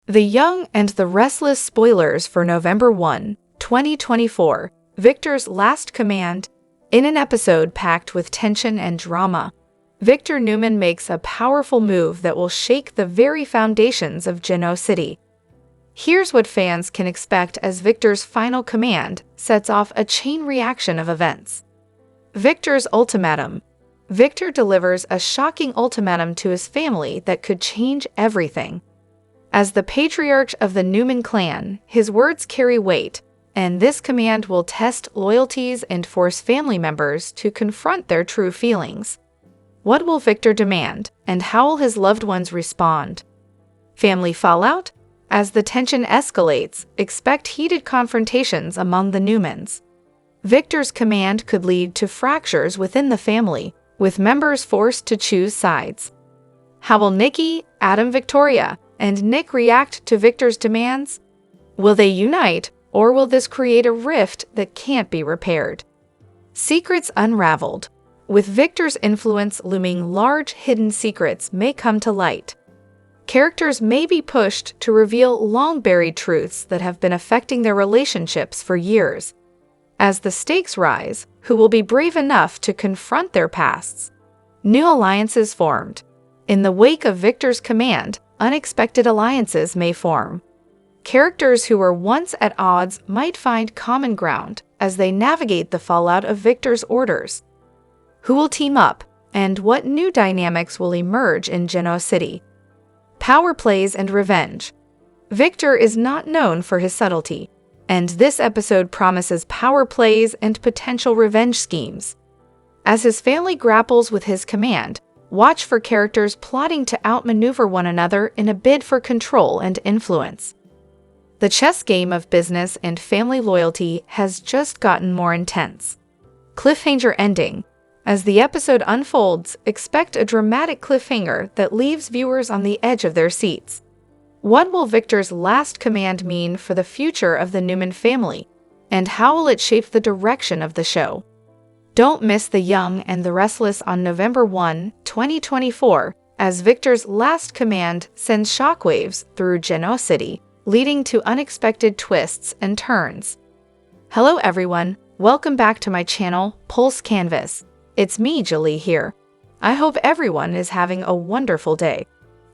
The Young and the Restless spoilers for November 1, 2024, Victor's last command. In an episode packed with tension and drama, Victor Newman makes a powerful move that will shake the very foundations of Genoa City. Here's what fans can expect as Victor's final command sets off a chain reaction of events. Victor's ultimatum. Victor delivers a shocking ultimatum to his family that could change everything. As the patriarch of the Newman clan, his words carry weight, and this command will test loyalties and force family members to confront their true feelings. What will Victor demand, and how will his loved ones respond? Family fallout? As the tension escalates, expect heated confrontations among the Newmans. Victor's command could lead to fractures within the family, with members forced to choose sides. How will Nikki, Adam, Victoria, and Nick react to Victor's demands? Will they unite, or will this create a rift that can't be repaired? Secrets unraveled. With Victor's influence looming, large hidden secrets may come to light. Characters may be pushed to reveal long-buried truths that have been affecting their relationships for years. As the stakes rise, who will be brave enough to confront their pasts? New alliances formed. In the wake of Victor's command, unexpected alliances may form. Characters who were once at odds might find common ground as they navigate the fallout of Victor's orders. Who will team up, and what new dynamics will emerge in Genoa City? Power plays and revenge. Victor is not known for his subtlety, and this episode promises power plays and potential revenge schemes. As his family grapples with his command, watch for characters plotting to outmaneuver one another in a bid for control and influence. The chess game of business and family loyalty has just gotten more intense. Cliffhanger ending. As the episode unfolds, expect a dramatic cliffhanger that leaves viewers on the edge of their seats. What will Victor's last command mean for the future of the Newman family, and how will it shape the direction of the show? Don't miss The Young and the Restless on November 1, 2024, as Victor's last command sends shockwaves through Genoa City, leading to unexpected twists and turns. Hello everyone, welcome back to my channel, Pulse Canvas. It's me, Julie here. I hope everyone is having a wonderful day.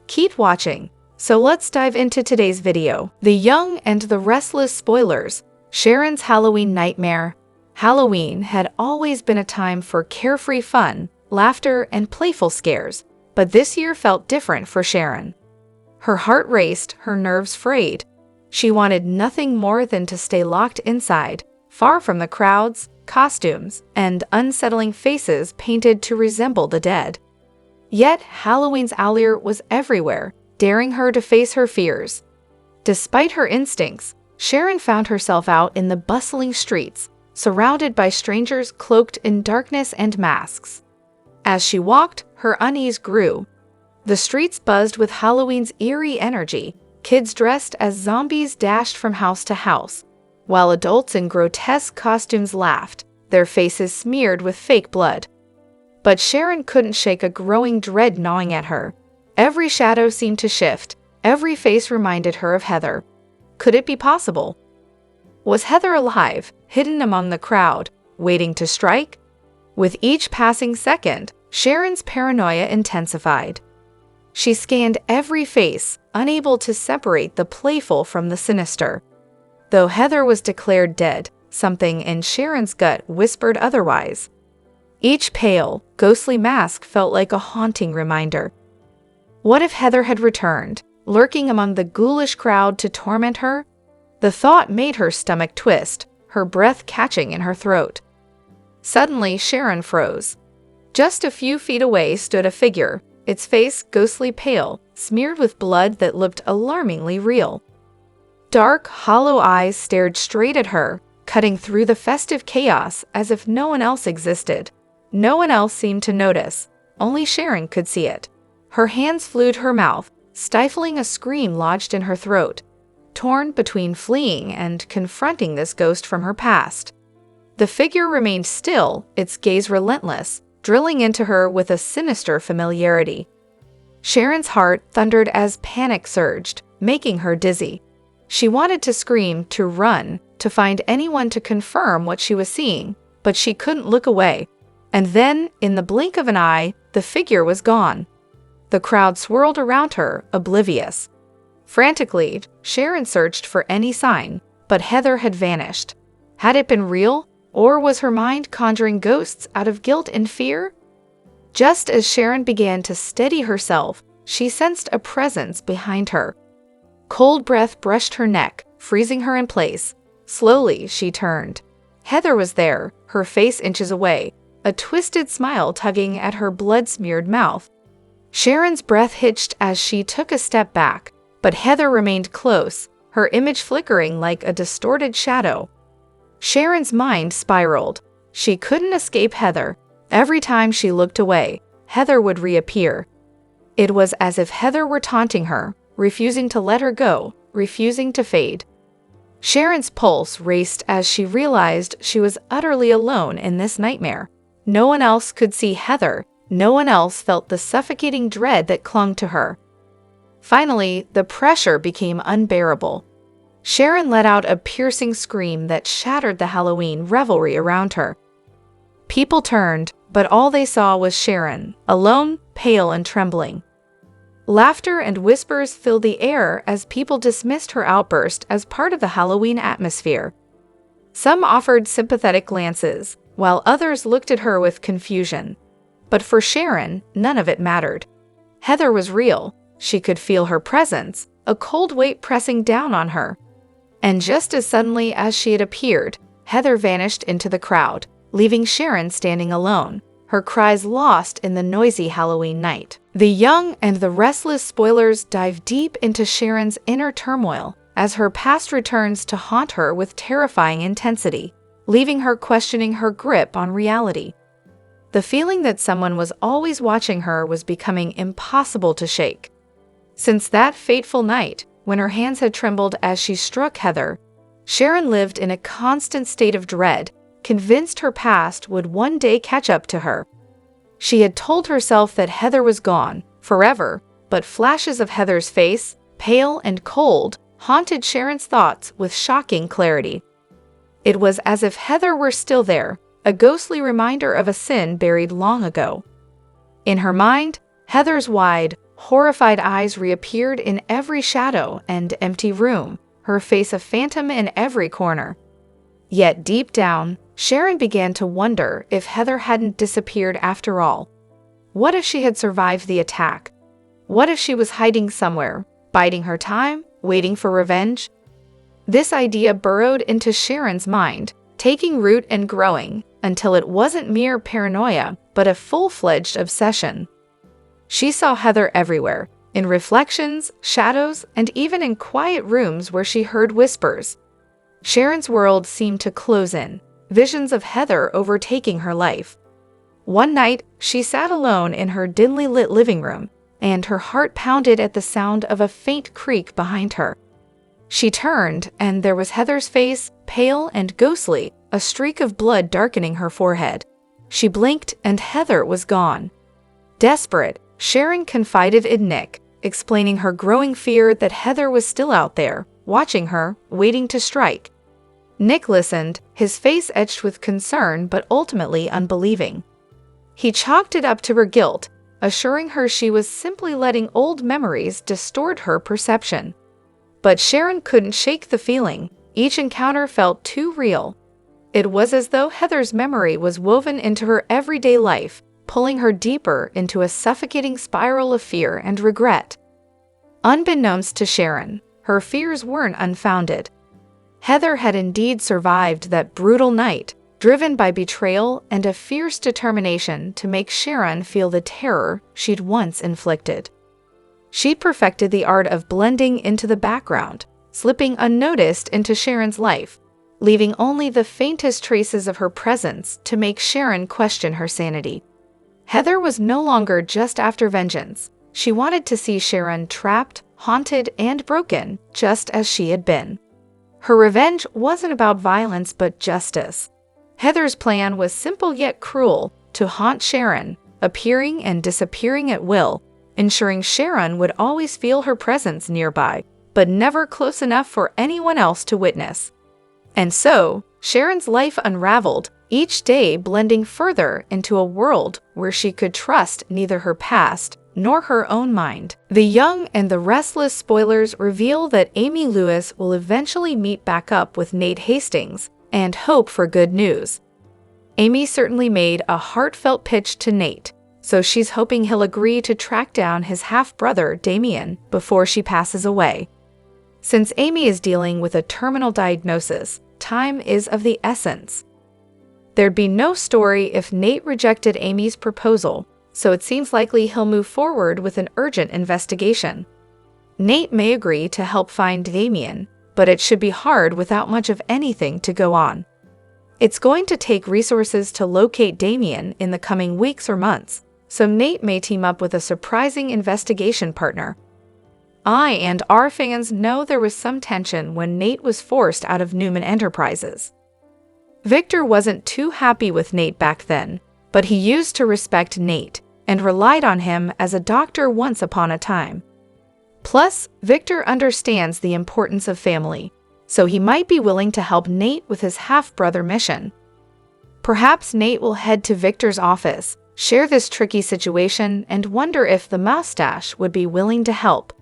Keep watching. So let's dive into today's video. The Young and the Restless spoilers. Sharon's Halloween nightmare. Halloween had always been a time for carefree fun, laughter, and playful scares, but this year felt different for Sharon. Her heart raced, her nerves frayed. She wanted nothing more than to stay locked inside, far from the crowds, costumes, and unsettling faces painted to resemble the dead. Yet Halloween's allure was everywhere, daring her to face her fears. Despite her instincts, Sharon found herself out in the bustling streets, surrounded by strangers cloaked in darkness and masks. As she walked, her unease grew. The streets buzzed with Halloween's eerie energy. Kids dressed as zombies dashed from house to house, while adults in grotesque costumes laughed, their faces smeared with fake blood. But Sharon couldn't shake a growing dread gnawing at her. Every shadow seemed to shift, every face reminded her of Heather. Could it be possible? Was Heather alive, hidden among the crowd, waiting to strike? With each passing second, Sharon's paranoia intensified. She scanned every face, unable to separate the playful from the sinister. Though Heather was declared dead, something in Sharon's gut whispered otherwise. Each pale, ghostly mask felt like a haunting reminder. What if Heather had returned, lurking among the ghoulish crowd to torment her? The thought made her stomach twist, her breath catching in her throat. Suddenly, Sharon froze. Just a few feet away stood a figure, its face ghostly pale, smeared with blood that looked alarmingly real. Dark, hollow eyes stared straight at her, cutting through the festive chaos as if no one else existed. No one else seemed to notice. Only Sharon could see it. Her hands flew to her mouth, stifling a scream lodged in her throat, torn between fleeing and confronting this ghost from her past. The figure remained still, its gaze relentless, drilling into her with a sinister familiarity. Sharon's heart thundered as panic surged, making her dizzy. She wanted to scream, to run, to find anyone to confirm what she was seeing, but she couldn't look away. And then, in the blink of an eye, the figure was gone. The crowd swirled around her, oblivious. Frantically, Sharon searched for any sign, but Heather had vanished. Had it been real, or was her mind conjuring ghosts out of guilt and fear? Just as Sharon began to steady herself, she sensed a presence behind her. Cold breath brushed her neck, freezing her in place. Slowly, she turned. Heather was there, her face inches away, a twisted smile tugging at her blood-smeared mouth. Sharon's breath hitched as she took a step back, but Heather remained close, her image flickering like a distorted shadow. Sharon's mind spiraled. She couldn't escape Heather. Every time she looked away, Heather would reappear. It was as if Heather were taunting her, refusing to let her go, refusing to fade. Sharon's pulse raced as she realized she was utterly alone in this nightmare. No one else could see Heather. No one else felt the suffocating dread that clung to her. Finally, the pressure became unbearable. Sharon let out a piercing scream that shattered the Halloween revelry around her. People turned, but all they saw was Sharon, alone, pale and trembling. Laughter and whispers filled the air as people dismissed her outburst as part of the Halloween atmosphere. Some offered sympathetic glances, while others looked at her with confusion. But for Sharon, none of it mattered. Heather was real. She could feel her presence, a cold weight pressing down on her. And just as suddenly as she had appeared, Heather vanished into the crowd, leaving Sharon standing alone, her cries lost in the noisy Halloween night. The Young and the Restless spoilers dive deep into Sharon's inner turmoil as her past returns to haunt her with terrifying intensity, leaving her questioning her grip on reality. The feeling that someone was always watching her was becoming impossible to shake. Since that fateful night, when her hands had trembled as she struck Heather, Sharon lived in a constant state of dread, convinced her past would one day catch up to her. She had told herself that Heather was gone, forever, but flashes of Heather's face, pale and cold, haunted Sharon's thoughts with shocking clarity. It was as if Heather were still there, a ghostly reminder of a sin buried long ago. In her mind, Heather's wide, horrified eyes reappeared in every shadow and empty room, her face a phantom in every corner. Yet deep down, Sharon began to wonder if Heather hadn't disappeared after all. What if she had survived the attack? What if she was hiding somewhere, biding her time, waiting for revenge? This idea burrowed into Sharon's mind, taking root and growing, until it wasn't mere paranoia, but a full-fledged obsession. She saw Heather everywhere, in reflections, shadows, and even in quiet rooms where she heard whispers. Sharon's world seemed to close in, visions of Heather overtaking her life. One night, she sat alone in her dimly lit living room, and her heart pounded at the sound of a faint creak behind her. She turned, and there was Heather's face, pale and ghostly, a streak of blood darkening her forehead. She blinked, and Heather was gone. Desperate, Sharon confided in Nick, explaining her growing fear that Heather was still out there, watching her, waiting to strike. Nick listened, his face etched with concern but ultimately unbelieving. He chalked it up to her guilt, assuring her she was simply letting old memories distort her perception. But Sharon couldn't shake the feeling. Each encounter felt too real. It was as though Heather's memory was woven into her everyday life, pulling her deeper into a suffocating spiral of fear and regret. Unbeknownst to Sharon, her fears weren't unfounded. Heather had indeed survived that brutal night, driven by betrayal and a fierce determination to make Sharon feel the terror she'd once inflicted. She'd perfected the art of blending into the background, slipping unnoticed into Sharon's life, leaving only the faintest traces of her presence to make Sharon question her sanity. Heather was no longer just after vengeance. She wanted to see Sharon trapped, haunted, and broken, just as she had been. Her revenge wasn't about violence but justice. Heather's plan was simple yet cruel, to haunt Sharon, appearing and disappearing at will, ensuring Sharon would always feel her presence nearby, but never close enough for anyone else to witness. And so, Sharon's life unraveled, each day blending further into a world where she could trust neither her past nor her own mind. The Young and the Restless spoilers reveal that Amy Lewis will eventually meet back up with Nate Hastings and hope for good news. Amy certainly made a heartfelt pitch to Nate, so she's hoping he'll agree to track down his half-brother Damian before she passes away. Since Amy is dealing with a terminal diagnosis, time is of the essence. There'd be no story if Nate rejected Amy's proposal, so it seems likely he'll move forward with an urgent investigation. Nate may agree to help find Damian, but it should be hard without much of anything to go on. It's going to take resources to locate Damian in the coming weeks or months, so Nate may team up with a surprising investigation partner. I&R fans know there was some tension when Nate was forced out of Newman Enterprises. Victor wasn't too happy with Nate back then, but he used to respect Nate and relied on him as a doctor once upon a time. Plus, Victor understands the importance of family, so he might be willing to help Nate with his half-brother mission. Perhaps Nate will head to Victor's office, share this tricky situation, and wonder if the mustache would be willing to help.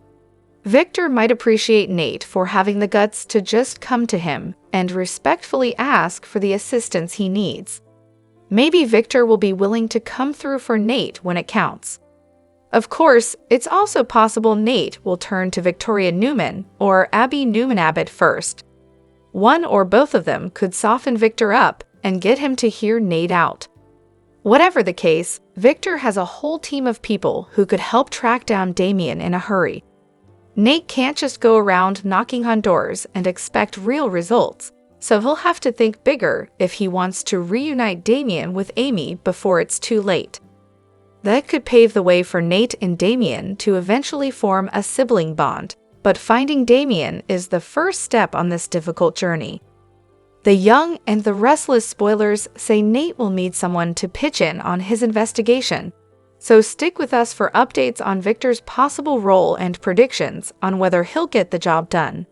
Victor might appreciate Nate for having the guts to just come to him and respectfully ask for the assistance he needs. Maybe Victor will be willing to come through for Nate when it counts. Of course, it's also possible Nate will turn to Victoria Newman or Abby Newman Abbott first. One or both of them could soften Victor up and get him to hear Nate out. Whatever the case, Victor has a whole team of people who could help track down Damian in a hurry. Nate can't just go around knocking on doors and expect real results, so he'll have to think bigger if he wants to reunite Damian with Amy before it's too late. That could pave the way for Nate and Damian to eventually form a sibling bond, but finding Damian is the first step on this difficult journey. The Young and the Restless spoilers say Nate will need someone to pitch in on his investigation, so stick with us for updates on Victor's possible role and predictions on whether he'll get the job done.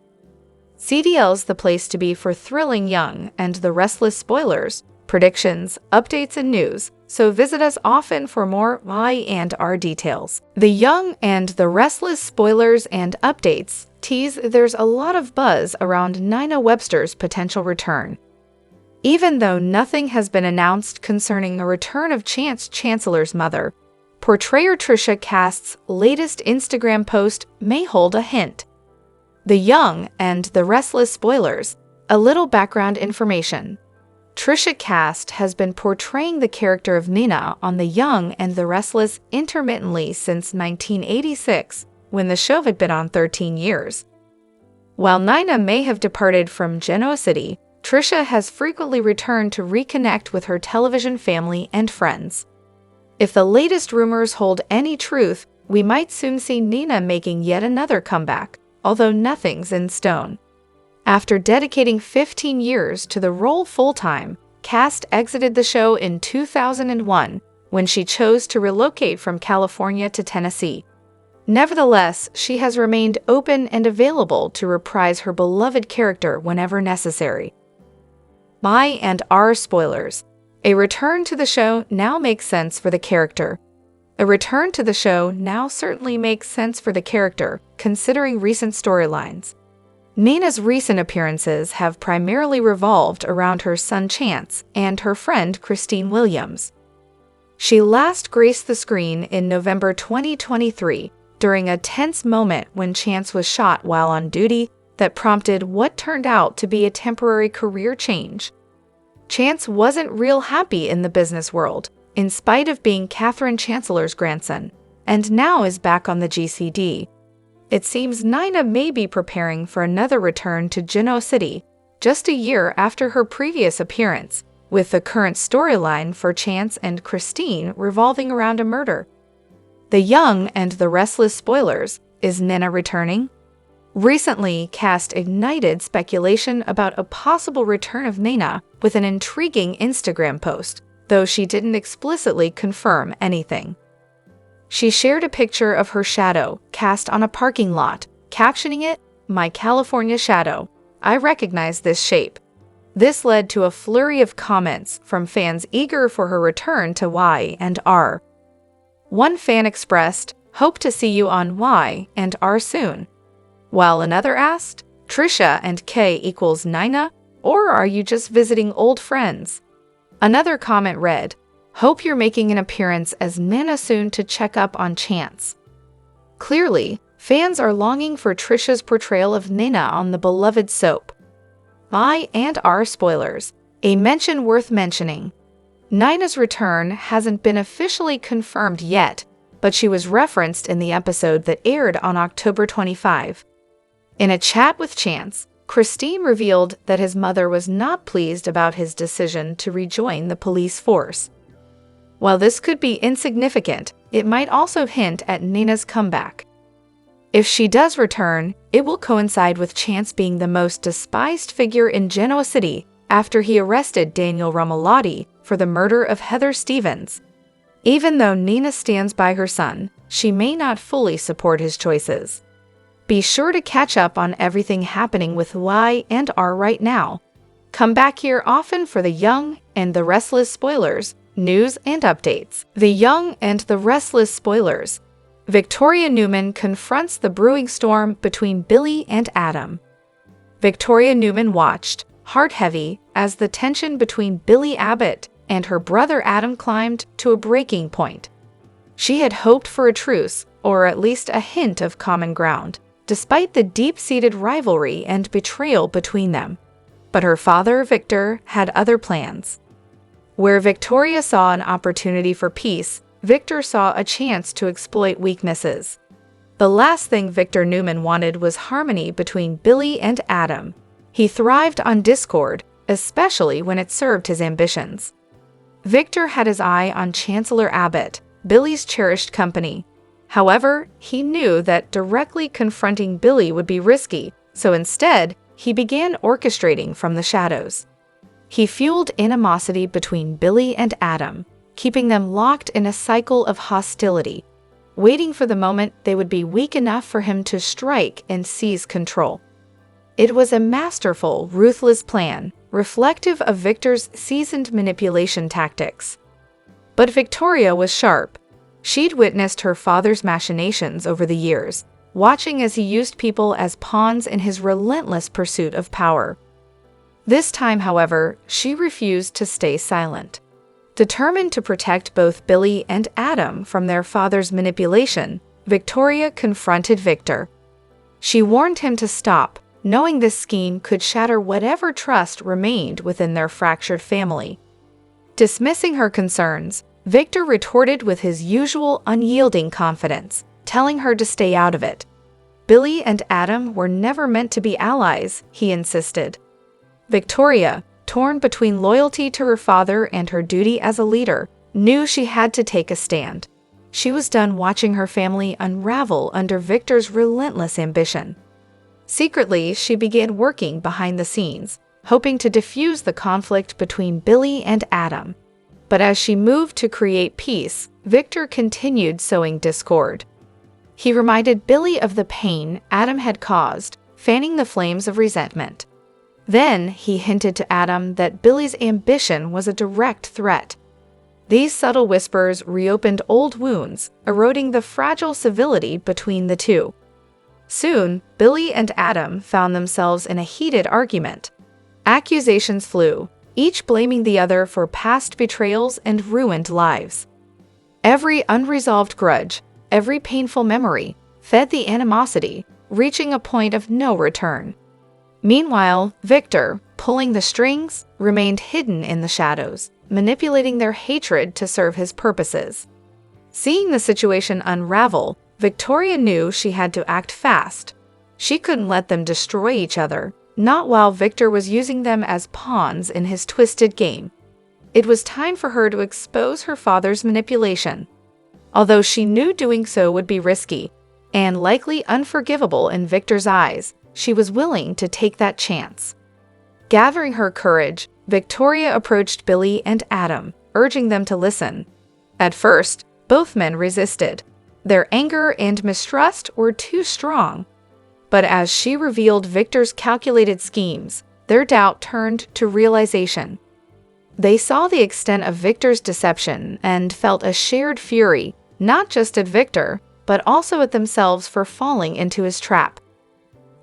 CDL's the place to be for thrilling Young and the Restless spoilers, predictions, updates, and news, so visit us often for more I&R details. The Young and the Restless spoilers and updates tease there's a lot of buzz around Nina Webster's potential return. Even though nothing has been announced concerning the return of Chance Chancellor's mother, portrayer Trisha Cast's latest Instagram post may hold a hint. The Young and the Restless spoilers, a little background information. Trisha Cast has been portraying the character of Nina on The Young and the Restless intermittently since 1986, when the show had been on 13 years. While Nina may have departed from Genoa City, Trisha has frequently returned to reconnect with her television family and friends. If the latest rumors hold any truth, we might soon see Nina making yet another comeback, although nothing's in stone. After dedicating 15 years to the role full-time, Cast exited the show in 2001 when she chose to relocate from California to Tennessee. Nevertheless, she has remained open and available to reprise her beloved character whenever necessary. I&R spoilers. A return to the show now makes sense for the character. A return to the show now certainly makes sense for the character, considering recent storylines. Nina's recent appearances have primarily revolved around her son Chance and her friend Christine Williams. She last graced the screen in November 2023 during a tense moment when Chance was shot while on duty that prompted what turned out to be a temporary career change. Chance wasn't real happy in the business world, in spite of being Catherine Chancellor's grandson, and now is back on the GCD. It seems Nina may be preparing for another return to Genoa City, just a year after her previous appearance, with the current storyline for Chance and Christine revolving around a murder. The Young and the Restless spoilers, is Nina returning? Recently, Cast ignited speculation about a possible return of Nina with an intriguing Instagram post, though she didn't explicitly confirm anything. She shared a picture of her shadow cast on a parking lot, captioning it, my California shadow. I recognize this shape." This led to a flurry of comments from fans eager for her return to Y&R. One fan expressed, "Hope to see you on Y&R soon," while another asked, "Trisha and K equals Nina, or are you just visiting old friends?" Another comment read, "Hope you're making an appearance as Nina soon to check up on Chance." Clearly, fans are longing for Trisha's portrayal of Nina on the beloved soap. Y&R spoilers. A mention worth mentioning. Nina's return hasn't been officially confirmed yet, but she was referenced in the episode that aired on October 25. In a chat with Chance, Christine revealed that his mother was not pleased about his decision to rejoin the police force. While this could be insignificant, it might also hint at Nina's comeback. If she does return, it will coincide with Chance being the most despised figure in Genoa City after he arrested Daniel Romalotti for the murder of Heather Stevens. Even though Nina stands by her son, she may not fully support his choices. Be sure to catch up on everything happening with Y&R right now. Come back here often for the Young and the Restless spoilers, news and updates. The Young and the Restless spoilers. Victoria Newman confronts the brewing storm between Billy and Adam. Victoria Newman watched, heart-heavy, as the tension between Billy Abbott and her brother Adam climbed to a breaking point. She had hoped for a truce, or at least a hint of common ground, despite the deep-seated rivalry and betrayal between them. But her father, Victor, had other plans. Where Victoria saw an opportunity for peace, Victor saw a chance to exploit weaknesses. The last thing Victor Newman wanted was harmony between Billy and Adam. He thrived on discord, especially when it served his ambitions. Victor had his eye on Chancellor Abbott, Billy's cherished company. However, he knew that directly confronting Billy would be risky, so instead, he began orchestrating from the shadows. He fueled animosity between Billy and Adam, keeping them locked in a cycle of hostility, waiting for the moment they would be weak enough for him to strike and seize control. It was a masterful, ruthless plan, reflective of Victor's seasoned manipulation tactics. But Victoria was sharp. She'd witnessed her father's machinations over the years, watching as he used people as pawns in his relentless pursuit of power. This time, however, she refused to stay silent. Determined to protect both Billy and Adam from their father's manipulation, Victoria confronted Victor. She warned him to stop, knowing this scheme could shatter whatever trust remained within their fractured family. Dismissing her concerns, Victor retorted with his usual unyielding confidence, telling her to stay out of it. Billy and Adam were never meant to be allies, he insisted. Victoria, torn between loyalty to her father and her duty as a leader, knew she had to take a stand. She was done watching her family unravel under Victor's relentless ambition. Secretly, she began working behind the scenes, hoping to diffuse the conflict between Billy and Adam. But as she moved to create peace, Victor continued sowing discord. He reminded Billy of the pain Adam had caused, fanning the flames of resentment. Then he hinted to Adam that Billy's ambition was a direct threat. These subtle whispers reopened old wounds, eroding the fragile civility between the two. Soon, Billy and Adam found themselves in a heated argument. Accusations flew, each blaming the other for past betrayals and ruined lives. Every unresolved grudge, every painful memory, fed the animosity, reaching a point of no return. Meanwhile, Victor, pulling the strings, remained hidden in the shadows, manipulating their hatred to serve his purposes. Seeing the situation unravel, Victoria knew she had to act fast. She couldn't let them destroy each other, not while Victor was using them as pawns in his twisted game. It was time for her to expose her father's manipulation. Although she knew doing so would be risky, and likely unforgivable in Victor's eyes, she was willing to take that chance. Gathering her courage, Victoria approached Billy and Adam, urging them to listen. At first, both men resisted. Their anger and mistrust were too strong. But as she revealed Victor's calculated schemes, their doubt turned to realization. They saw the extent of Victor's deception and felt a shared fury, not just at Victor, but also at themselves for falling into his trap.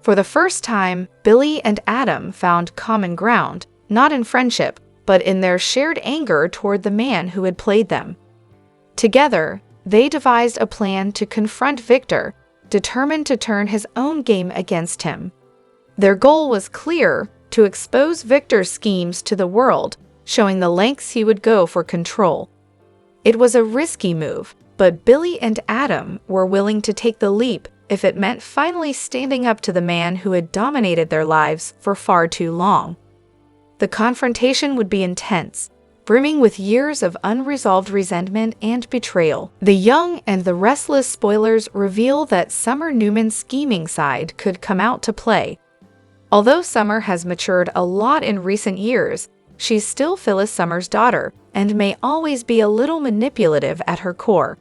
For the first time, Billy and Adam found common ground, not in friendship, but in their shared anger toward the man who had played them. Together, they devised a plan to confront Victor, determined to turn his own game against him. Their goal was clear: to expose Victor's schemes to the world, showing the lengths he would go for control. It was a risky move, but Billy and Adam were willing to take the leap if it meant finally standing up to the man who had dominated their lives for far too long. The confrontation would be intense, brimming with years of unresolved resentment and betrayal. The Young and the Restless spoilers reveal that Summer Newman's scheming side could come out to play. Although Summer has matured a lot in recent years, she's still Phyllis Summer's daughter and may always be a little manipulative at her core.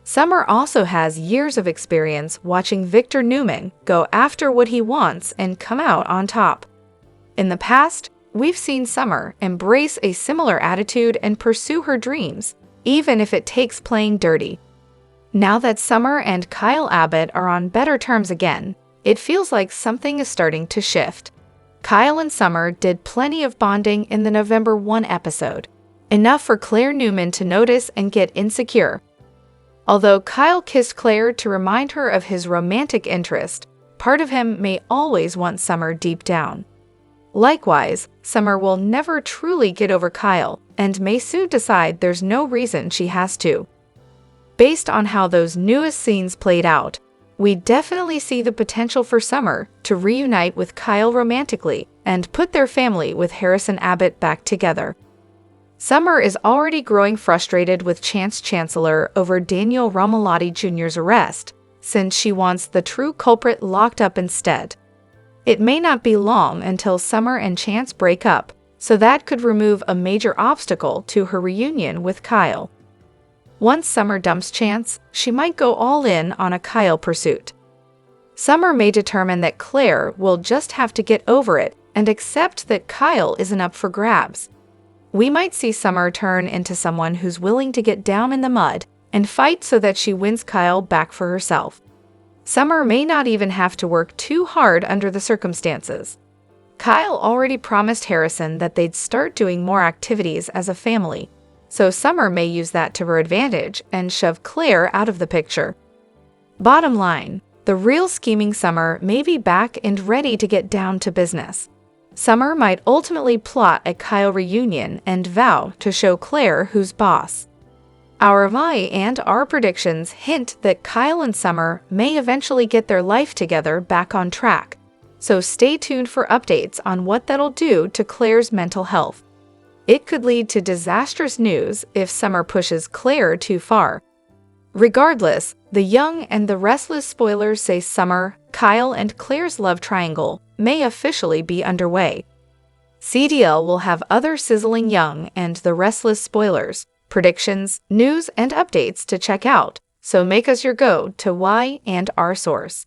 Summer also has years of experience watching Victor Newman go after what he wants and come out on top. In the past, we've seen Summer embrace a similar attitude and pursue her dreams, even if it takes playing dirty. Now that Summer and Kyle Abbott are on better terms again, it feels like something is starting to shift. Kyle and Summer did plenty of bonding in the November 1 episode, enough for Claire Newman to notice and get insecure. Although Kyle kissed Claire to remind her of his romantic interest, part of him may always want Summer deep down. Likewise, Summer will never truly get over Kyle and may soon decide there's no reason she has to. Based on how those newest scenes played out, we definitely see the potential for Summer to reunite with Kyle romantically and put their family with Harrison Abbott back together. Summer is already growing frustrated with Chance Chancellor over Daniel Romalotti Jr.'s arrest, since she wants the true culprit locked up instead. It may not be long until Summer and Chance break up, so that could remove a major obstacle to her reunion with Kyle. Once Summer dumps Chance, she might go all in on a Kyle pursuit. Summer may determine that Claire will just have to get over it and accept that Kyle isn't up for grabs. We might see Summer turn into someone who's willing to get down in the mud and fight so that she wins Kyle back for herself. Summer may not even have to work too hard under the circumstances. Kyle already promised Harrison that they'd start doing more activities as a family, so Summer may use that to her advantage and shove Claire out of the picture. Bottom line, the real scheming Summer may be back and ready to get down to business. Summer might ultimately plot a Kyle reunion and vow to show Claire who's boss. Our lie and our predictions hint that Kyle and Summer may eventually get their life together back on track, so stay tuned for updates on what that'll do to Claire's mental health. It could lead to disastrous news if Summer pushes Claire too far. Regardless, the Young and the Restless spoilers say Summer, Kyle, and Claire's love triangle may officially be underway. CDL will have other sizzling Young and the Restless spoilers, predictions, news, and updates to check out, so make us your go to why and our source.